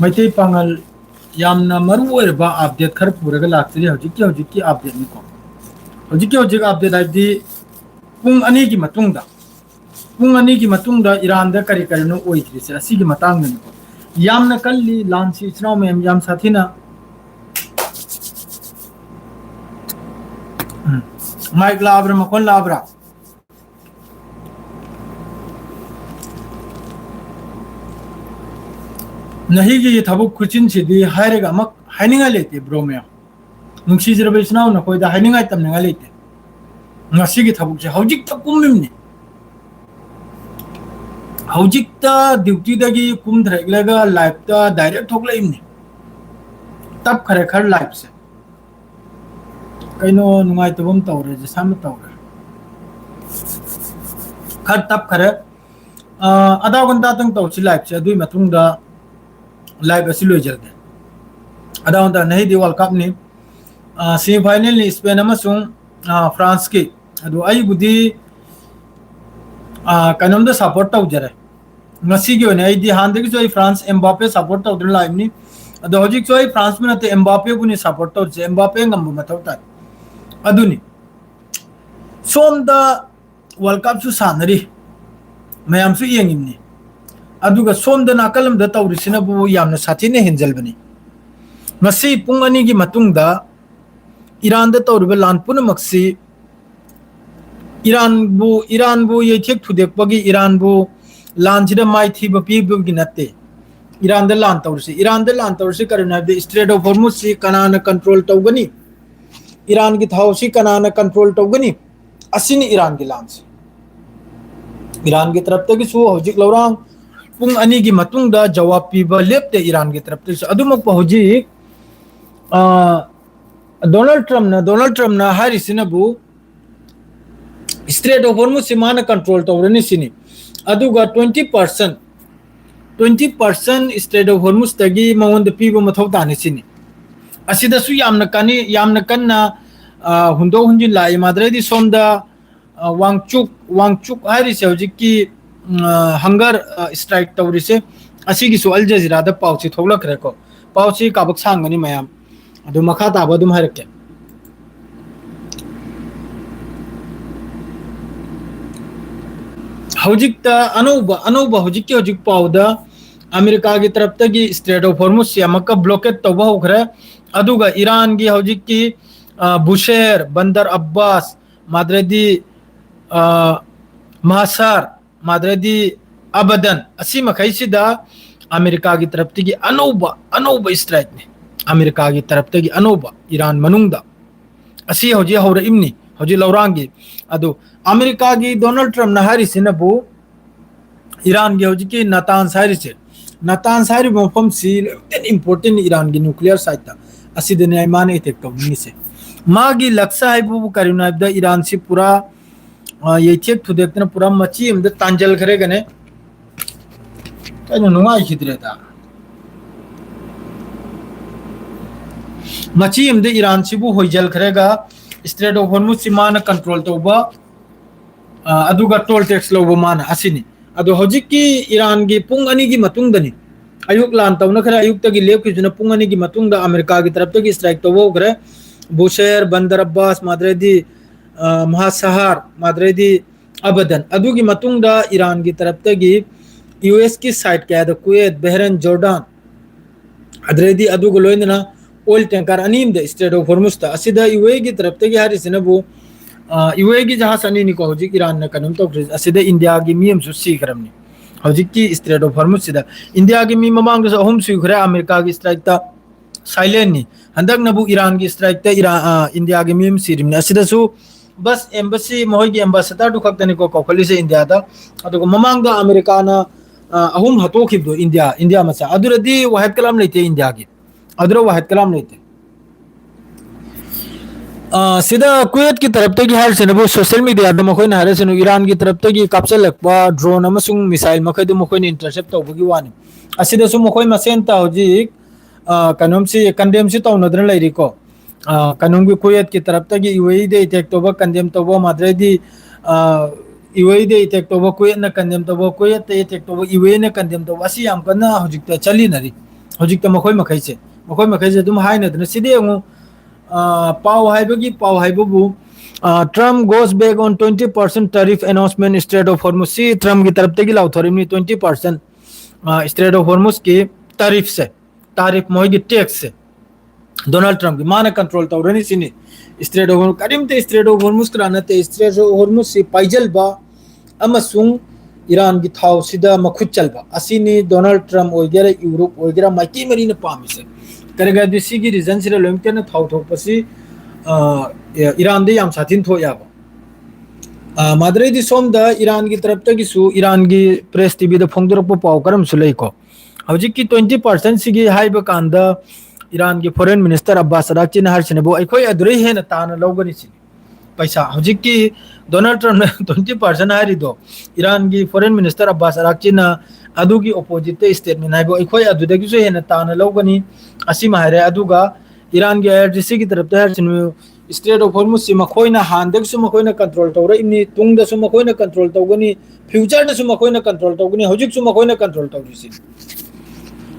मैते पांगल यामना मरु ओइरबा अपडेट खर पुरगा लाक्तरी हजिकी अपडेट निको हजिकी अपडेट आइदी पुंग अनि की मतुंगदा पुंग अनि की मतुंगदा ईरान दा करी करीनो ओइत्रिसे असिगी मतंग निको यामना कल्ली लांसी इचनाव में याम साथीना माइक लाब्रा मकोन लाब्रा नहीं की थबुक खुचिन सिदी हायरेगा मक हाइनिंगा लेते ब्रो में नुंसीजरबे इचनाव न कोइदा हाइनिंगा तमनिंगा लेते ngasi thabuk je hojik ta kumimni hojik ta duty dagi kum threglega live ta direct thokla imni tab khare khar live se kaino nungai tobum tawre je sam tawre khar tab khare ada gonta tang taw chi live se dui matung da live asilo jalde ada gonta nahi di world cup ni semi final ni Spain amasung France ki adu ai budi kanam da support taw jare ngasi gi one ai di hande gi joi France Mbappe support taw dun live ni adu hojik joi France me te Mbappe bu ni support taw je Mbappe ngam bu mataw ta adu ni som da world cup su sanari mayam su yengim ni adu ga som da nakalam da taw risina bu yamna sathi ne henjal bani ngasi pung ani gi matung da Iran da taw be lan pun maksi Iran bu ye thek thudek pagi Iran bu lan jida mai thi ba pi bu ginate Iran da lan tawrsi karna de Strait of Hormuz si kanana control tawgani Iran ki thaw si kanana control tawgani asini Iran ki lan Iran ki taraf ta gi su hojik lawrang pung ani gi matung da jawab pi ba lepte Iran ki taraf ta adumak pa hojik Donald Trump na harisina bu Strait of Hormuz simana control tawrani sini aduga 20% Strait of Hormuz tagi mawon da piba mathaw tani sini asida su yamna kanna hundo hunjin lai madre di somda wangchuk hari se hojiki hunger strike tawri se asigi su Al Jazeera da pauchi tholak reko pauchi kabak sangani mayam adu makha ta badum harke hojikta anouba hojik pauda America gi taraf ta gi Strait of Hormuz si amaka blockade tawba hokre aduga Iran gi hojiki Bushehr Bandar Abbas madredi Mahsar madredi Abadan asima khaisida America gi taraf ta gi anouba strike ni America gi taraf ta gi anouba Iran manungda asi hoji hawra imni hoji lawrangi adu America gi Donald Trump na harisina bu Iran gi hoji ki Natanz hairi mofam si ten important Iran gi nuclear site ta aside ne mane attack to ni se magi laksa hai bu karuna da Iran si pura ye check to dekna pura machi im da tanjal khare gane kaino nungai khidre da machi im da Iran si bu hoijal khare ga Strait of Hormuz si mana control to ba aduga toll tax lo mana asini adu hojiki Iran gi pung ani gi matung dani ayuk lan tawna khara ayuk ta gi lep ki juna pung ani gi matung da America gi taraf ta gi strike to wo gre Bushehr Bandar Abbas madredi Mahsar madredi Abadan adu gi matung da Iran gi taraf ta gi US ki side ka da Kuwait Bahrain Jordan adredi adu go loinna oil tanker anim da Strait of Hormuz ta asida UAE gi taraf ta gi harisina bu UAE gi jahas ani ni ko hojik Iran na kanum to asida India gi miem su si karamni hojik ki Strait of Hormuz sida India gi mi mamang da hom su khare America gi strike ta silent ni handak na bu Iran gi strike ta India gi miem sirim na asida su bas embassy moy gi ambassador du khak tani ko khali se India da adu mamang da America na ahum hato khib do India macha aduradi wahid kalam leite India gi adura wahid kalam leite sida Kuwait ki taraf ta gi har se bu social media da mokoi na hare se Iran ki taraf ta gi capture lakwa drone amasung missile makai du mokoi ni intercept to bugi wani asida su mokoi masen ta hoji kanom si condemn si taw nodran lai ri ko kanom gi Kuwait ki taraf ta gi UAE de attack to ba condemn to ba madredi UAE de attack to ba Kuwait na condemn to ba Kuwait de attack to ba UAE na condemn to ba si am kana hojik ta chali nari hojik ta makoi makai se dum hai na dna sidi ngu pau hai bu Trump goes back on 20% tariff announcement Strait of Hormuz si Trump की तरफ तक लाउ थोड़ी में 20% Strait of Hormuz की तारीफ मोई की टैक्स से डोनाल्ड ट्रम्प की माने कंट्रोल तो रनी सिनी स्ट्रेट ऑफ होर्मुज करीम ते स्ट्रेट ऑफ होर्मुज कराना ते स्ट्रेट ऑफ होर्मुज से पाइजल बा अमसुंग ईरान की थाव सिदा मखुद चलबा असिनी डोनाल्ड ट्रम्प ओइगेरा यूरोप ओइगेरा माइकी मरी ने पामिसे करेगा दिसी की रीजन से लोमते ने थाव थोक पसी ईरान दे याम साथिन थो याबा मादरे दी सोम दा ईरान की तरफ तक सु ईरान की प्रेस टीवी दा फोंगदरप पाव करम सुलै को हजिक की 20% सिगी हाइब कांदा ईरान की फॉरेन मिनिस्टर अब्बास अराक्ची ने हर सिनेबो अखोय अदुरै हेन ताना लौगनी सिनी पैसा हजिक की डोनाल्ड ट्रम्प ने 20% हारी दो ईरान की फॉरेन मिनिस्टर अब्बास अराक्ची ना अदु की ऑपोजिट स्टेटमेंट हाइबो अखोय अदुदगी सो हेन ताना लौगनी असि माहरे अदुगा ईरान की आईआरजीसी की तरफ हर सिनेबो स्ट्रेट ऑफ होर्मुज से मखोयना हांदक सु मखोयना कंट्रोल तौर इमनी तुंग द सु मखोयना कंट्रोल तौगनी फ्यूचर द सु मखोयना कंट्रोल तौगनी हजिक सु मखोयना कंट्रोल तौरिसी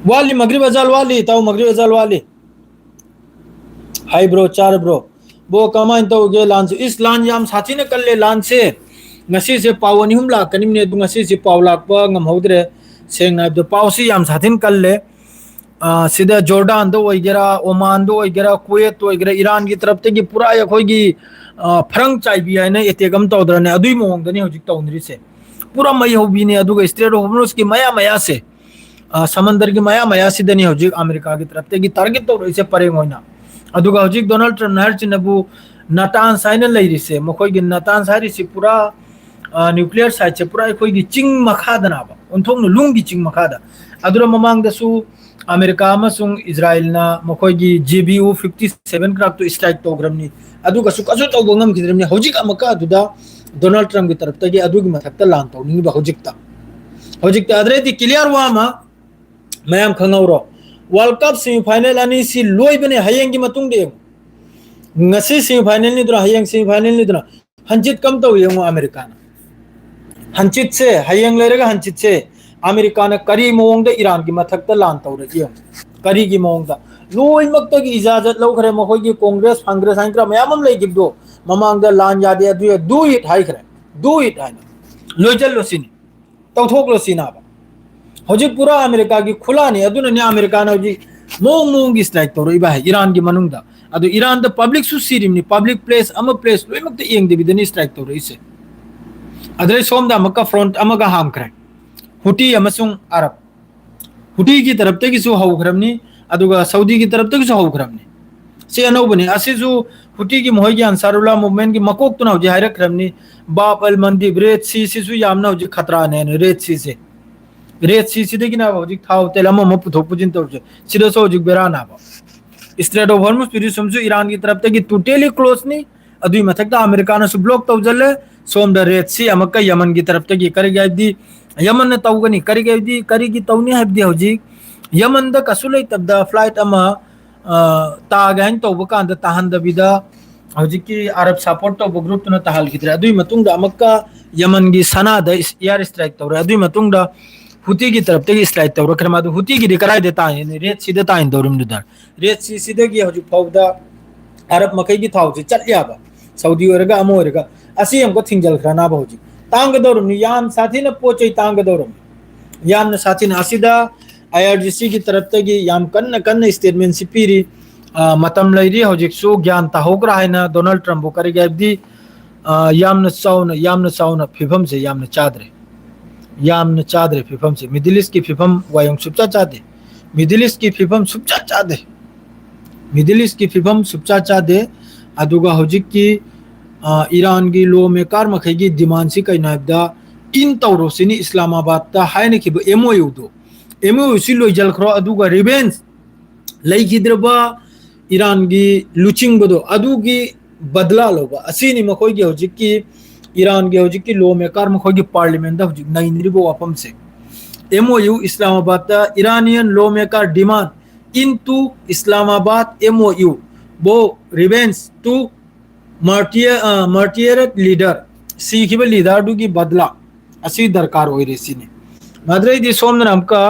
वाली मगरिब अजाल वाली ताऊ मगरिब अजाल वाली हाई ब्रो चार ब्रो बो कमाइन तो गे लान से इस लान याम साथी ने कल ले लान से ngasi se pawani hum la kanim ne du ngasi se paw lak pa ngam hodre seng na do paw si yam sathin kal le sida jordan do oigera oman do oigera kuwait do oigera iran की तरफ ते की पूरा या खोई की फरंग चाइ भी है ने एतेगम तो दरने अदुई मोंग दनी होजिक तो उनरी से पूरा मई हो भी ने अदुगा स्ट्रेट ऑफ होर्मुज की मया से समंदर की मया सिदनी होजिक अमेरिका की तरफ ते की टारगेट तो इसे परे होइना अदुगा होजिक डोनाल्ड ट्रम्प नहर चिनबु नटान साइन लैरि से मखोय की नटान सारि से पूरा न्यूक्लियर साइट से पूरा कोई की चिंग मखादना बा उनथों न लुंग की चिंग मखादा अदुरा ममांग दसु अमेरिका अमसुंग इजराइल ना मखोय की JBU 57 क्राफ्ट तो स्ट्राइक प्रोग्राम नि अदुगा सु कसु तो गंगम की तरफ होजिक अमका अदुदा डोनाल्ड ट्रम्प की तरफ तगी अदुगी मथक्ता लान तो नि बा होजिकता अदरे दी क्लियर वामा मैम खंगौरो वर्ल्ड कप सेमीफाइनल अनि सी लोय बने हयेंग की मतुंग दे ngasi सेमीफाइनल नि दुरा हयेंग सेमीफाइनल नि दुरा हंचित कम तो येंगो अमेरिका ना हंचित से हयेंग लेरेगा हंचित से अमेरिका ने करी मोंग दे ईरान की मथक्ता लान तो रे करी की मोंग दा लोय मक्त की इजाजत लो खरे मखोय की कांग्रेस हाइंक्रा मयामम ले गिबदो ममांग दा लान यादे अदु डू इट हाई खरे डू इट हाई लोय चल लो सिनी तो थोक लो सिना बा होजिक पूरा अमेरिका की खुला ने अदुन ने अमेरिका ने जी मोंग की स्ट्राइक तो इबा है ईरान की मनुंग दा अदु ईरान द पब्लिक सु सिरिम नि पब्लिक प्लेस अम प्लेस लोय मक्त येंग दे बिदनी स्ट्राइक तो इसे अदरे सोम दा मक्का फ्रंट अमगा हाम करे हुटी अमसुंग अरब हुटी की तरफ ते किसु हौ खरमनी अदुगा सऊदी की तरफ ते किसु हौ खरमनी से अनौबनी असिजु हुटी की मोहि की अंसारुल्लाह मूवमेंट की मकोक तो न जे हायरक खरमनी बाप अल मंदी रेड सी सिसु यामना हो जे खतरा ने रेड सी से रेड सी सिदे की ना हो जे थाव तेलम म पुथो पुजिन तो सिदो सो जे बेरा ना बा स्ट्रेट ऑफ होर्मुज पिरि समसु ईरान की तरफ ते की टोटली क्लोज नी अदुई मथकता अमेरिका ने सु ब्लॉक तो जले सोम द रेड सी अमका यमन की तरफ ते की करे गई दी यमन ने तौगनी करे गई दी करी की तौनी है दी होजी यमन द कसुलै तब द फ्लाइट अमा तागाइन तो बकान द ताहन द बिदा होजी की अरब सपोर्ट तो ग्रुप तो ताहल की तरह अदुई मतुंग द अमका यमन की सना द एयर स्ट्राइक तो अदुई मतुंग द हुती की तरफ ते स्ट्राइक तो रखरमा द हुती की कराय देता है रेड सी देता है दौरम दुदार रेड सी सीधे की होजी फौदा अरब मकई की थाव से चल याबा सऊदी ओरगा अमो ओरगा असी हमको थिंजल खराना होजी तांग दौरम याम साथी न पोचै तांग दौरम याम न साथी न असिदा आईआरजीसी की तरफ ते की याम कन्न स्टेटमेंट सी पीरी मतम लैरी होजिक सु ज्ञान ताहोग्रा है ना डोनाल्ड ट्रम्प करे गबदी याम न चाउन फिफम से याम न चादरे फिफम से मिडिल ईस्ट की फिफम वायंग सुपचा चादे मिडिल ईस्ट की फिफम सुपचा चादे मिडिल ईस्ट की फिफम सुपचा चादे अदुगा होजिक की ईरान की लो मेकार मखै की डिमांड सी कैनाबदा इन तौरोसिनी इस्लामाबाद ता हाइने की एमओयू दो एमओयू सी लोय जलखरो अदुगा रिवेंज लैखिद्रबा ईरान की लुचिंग बदो अदुगी बदला लोबा असीनी मखोय की होजिक की ईरान के होजिक की लो मेकार मखोय की पार्लियामेंट दा होजिक नैनिरिबो वापम से एमओयू इस्लामाबाद ता इरानियन लो मेकर डिमांड इनटू इस्लामाबाद एमओयू वो रिवेंज टू मर्टियर लीडर सीखिबे लीडर दु की बदला असी दरकार होय रेसिने मदरे दी सोमन हमका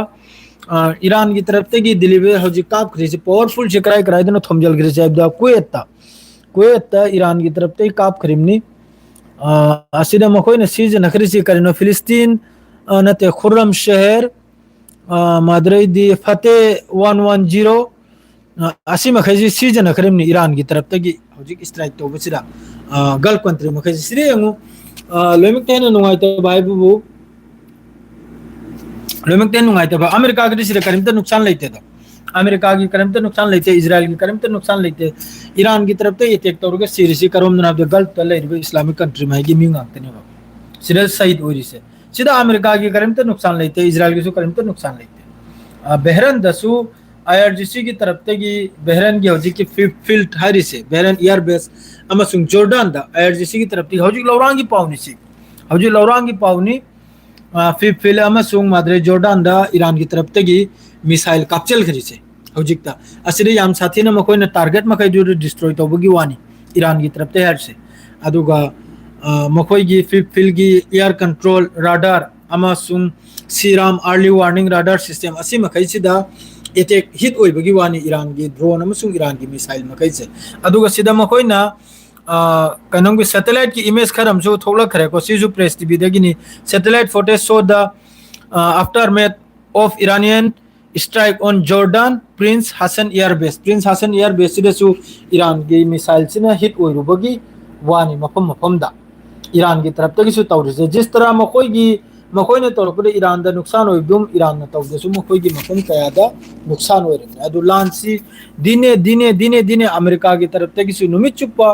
ईरान की तरफ से डिलीवर हजी कापख्री से पावरफुल से कराई कराई दोनों थमजलग्री से कुवैत ईरान की तरफ से कापख्रीमनी असिदा मखोइना सिजनखरी से करिनो फिलिस्तीन नते खुर्रम शहर मादरई दी फते 110 असी मखैजी सिजनखरीमनी ईरान की तरफ से हजी स्ट्राइक तो बसिदा गल्फ कंट्री मखैजी सिरे यंगु लोइमक्तेन नुंगाइता बाइबु लोइमक्तेन नुंगाइता अमेरिका की सिरे करिमता नुकसान लेते दो अमेरिका की करिमता नुकसान लेते इजराइल की करिमता नुकसान लेते ईरान की तरफ से अटैक तौर सीरीसी करोम गल्फ इस्लामिक कंट्री में की मींगने सिदा शहीद होरी से सिदा अमेरिका की करिमता नुकसान लेते इजराइल की करिमता नुकसान लेते बहरन दसु IRGC की तरफ से बहरन की हौजी की फील्ड हारी से बहरन एयरबेस अमसुंग जोर्डान दा IRGC की तरफ से हौजी लौरांगी पावनी से हौजी लौरांगी पावनी फील्ड अमसुंग मादरे जोर्डान दा ईरान की तरफ से मिसाइल कापचल खरी से हौजिकता असिदे याम साथीना मखोइना टारगेट मखै जो डिस्ट्रॉय तौबगी वानी ईरान की तरफ से हर से अदुगा मखोइगी फील्ड की एयर कंट्रोल राडार अमसुंग सीराम अर्ली वार्निंग राडार सिस्टम असि मखै सिदा अटैक हिट होइबगी वानी ईरान की ड्रोन अमसुंग ईरान की मिसाइल मखै से अदुगा सिदा मखोइना कनों की सैटेलाइट की इमेज खरम जो थोड़ा खरे को सीजू प्रेस टीवी देगिनी satellite footage show the aftermath of Iranian strike on Jordan Prince Hassan air base सिदसु ईरान की मिसाइल सिना हिट होइरुबगी वानी मफम मफमदा ईरान की तरफ तगिसु तौरिसे जिस तरह मखोइने तौरपदे ईरान दा नुकसान होइदुम ईरान न तौदसु मखोइगी मफम कयादा नुकसान होइरने अदु लानसी दिने अमेरिका की तरफ तगिसु नुमित चुप्पा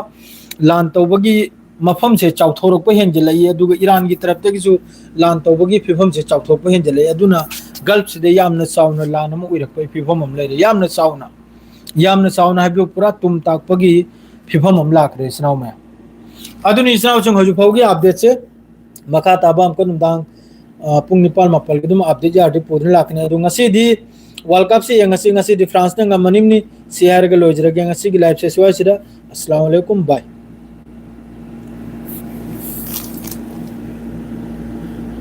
लान तौबगी मफम से चाउथोरक हेंजलई अदुगा ईरान की तरफ तगिसु लान तौबगी फिफम से चाउथोरक हेंजलई अदुना गल्फ से यामना चाउना लान अम उइरकपै फिफम अम लेरे यामना चाउना हाइबो पूरा तुम ताकपगी फिफम अम लाखरे स्नाव में अदुनी स्नाव चंग हजु फौगी अपडेट से मखा ताबा हमको नुदांग पुंग निपाल मपल गदुम अपडेट यादि पोदन लाखने अदु ngasi वर्ल्ड कप से ngasi फ्रांस न ngमनिमनी सियार ग लोजरगे ngasi की लाइव से सुवासिदा अस्सलाम वालेकुम बाय।